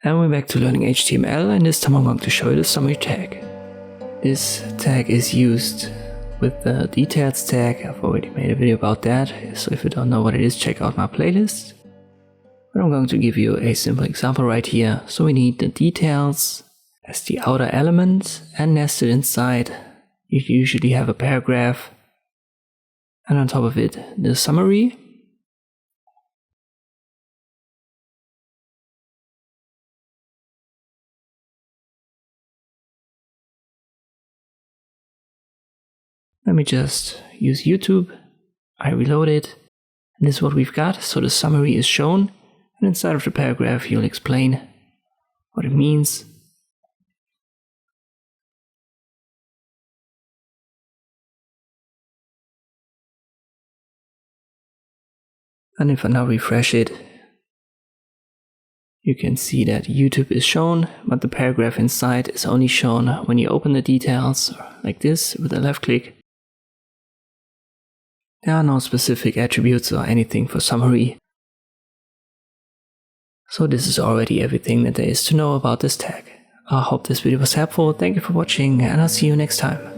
And we're back to learning HTML, and this time I'm going to show you the summary tag. This tag is used with the details tag. I've already made a video about that, so if you don't know what it is, check out my playlist. But I'm going to give you a simple example right here. So we need the details as the outer element, and nested inside you usually have a paragraph, and on top of it the summary. Let me just use YouTube. I reload it, and this is what we've got. So the summary is shown, and inside of the paragraph you'll explain what it means. And if I now refresh it, you can see that YouTube is shown, but the paragraph inside is only shown when you open the details, like this, with a left click. There are no specific attributes or anything for summary. So this is already everything that there is to know about this tag. I hope this video was helpful. Thank you for watching, and I'll see you next time.